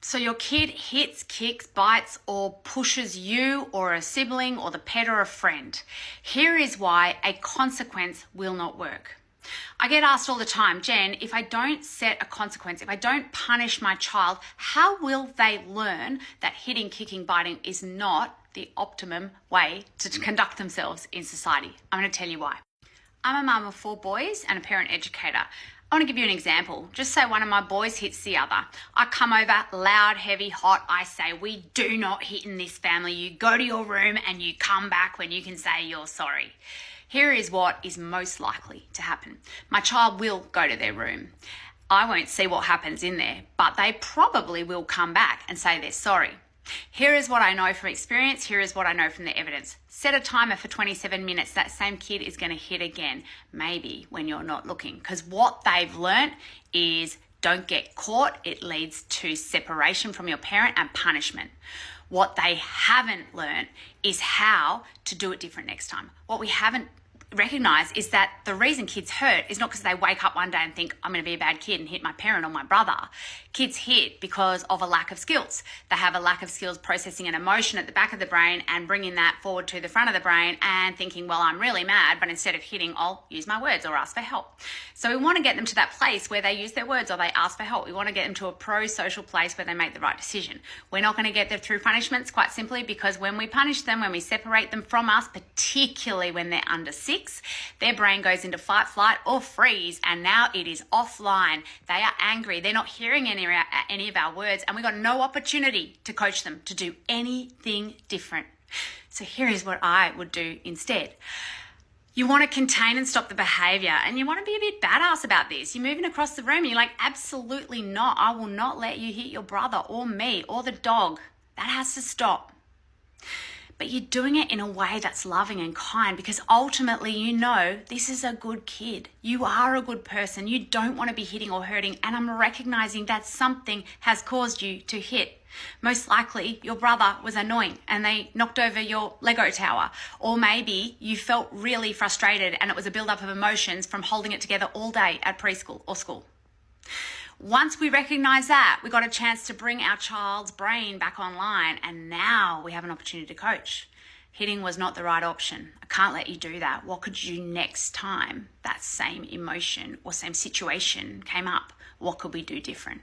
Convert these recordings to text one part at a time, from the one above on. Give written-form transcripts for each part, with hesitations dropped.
So your kid hits, kicks, bites, or pushes you or a sibling or the pet or a friend. Here is why a consequence will not work. I get asked all the time, Jen, if I don't set a consequence, if I don't punish my child, how will they learn that hitting, kicking, biting is not the optimum way to conduct themselves in society? I'm going to tell you why. I'm a mum of 4 boys and a parent educator. I want to give you an example. Just say one of my boys hits the other. I come over, loud, heavy, hot. I say, we do not hit in this family. You go to your room and you come back when you can say you're sorry. Here is what is most likely to happen. My child will go to their room. I won't see what happens in there, but they probably will come back and say they're sorry. Here is what I know from experience. Here is what I know from the evidence. Set a timer for 27 minutes. That same kid is going to hit again, maybe when you're not looking. Because what they've learnt is don't get caught. It leads to separation from your parent and punishment. What they haven't learnt is how to do it different next time. What we haven't recognize is that the reason kids hurt is not because they wake up one day and think, I'm going to be a bad kid and hit my parent or my brother. Kids hit because of a lack of skills. They have a lack of skills processing an emotion at the back of the brain and bringing that forward to the front of the brain and thinking, well, I'm really mad, but instead of hitting, I'll use my words or ask for help. So we want to get them to that place where they use their words or they ask for help. We want to get them to a pro-social place where they make the right decision. We're not going to get them through punishments, quite simply because when we punish them, when we separate them from us, particularly when they're under 6, their brain goes into fight, flight, or freeze, and now it is offline. They are angry. They're not hearing any of our words, and we've got no opportunity to coach them to do anything different. So here is what I would do instead. You want to contain and stop the behavior, and you want to be a bit badass about this. You're moving across the room, and you're like, absolutely not. I will not let you hit your brother or me or the dog. That has to stop. But you're doing it in a way that's loving and kind because ultimately you know this is a good kid. You are a good person. You don't want to be hitting or hurting, and I'm recognizing that something has caused you to hit. Most likely your brother was annoying and they knocked over your Lego tower, or maybe you felt really frustrated and it was a build-up of emotions from holding it together all day at preschool or school. Once we recognize that, we got a chance to bring our child's brain back online, and now we have an opportunity to coach. Hitting was not the right option. I can't let you do that. What could you do next time that same emotion or same situation came up? What could we do different?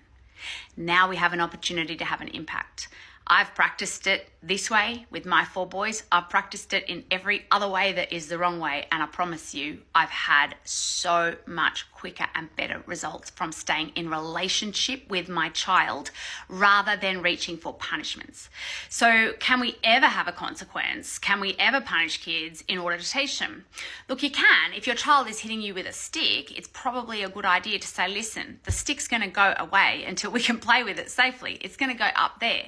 Now we have an opportunity to have an impact. I've practiced it this way with my 4 boys. I've practiced it in every other way that is the wrong way. And I promise you, I've had so much quicker and better results from staying in relationship with my child rather than reaching for punishments. So can we ever have a consequence? Can we ever punish kids in order to teach them? Look, you can. If your child is hitting you with a stick, it's probably a good idea to say, listen, the stick's going to go away until we can play with it safely. It's going to go up there.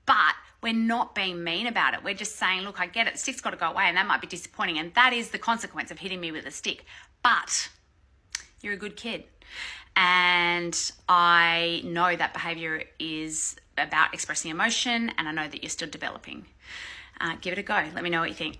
But we're not being mean about it. We're just saying, look, I get it. The stick's got to go away, and that might be disappointing. And that is the consequence of hitting me with a stick. But you're a good kid. And I know that behavior is about expressing emotion, and I know that you're still developing. Give it a go. Let me know what you think.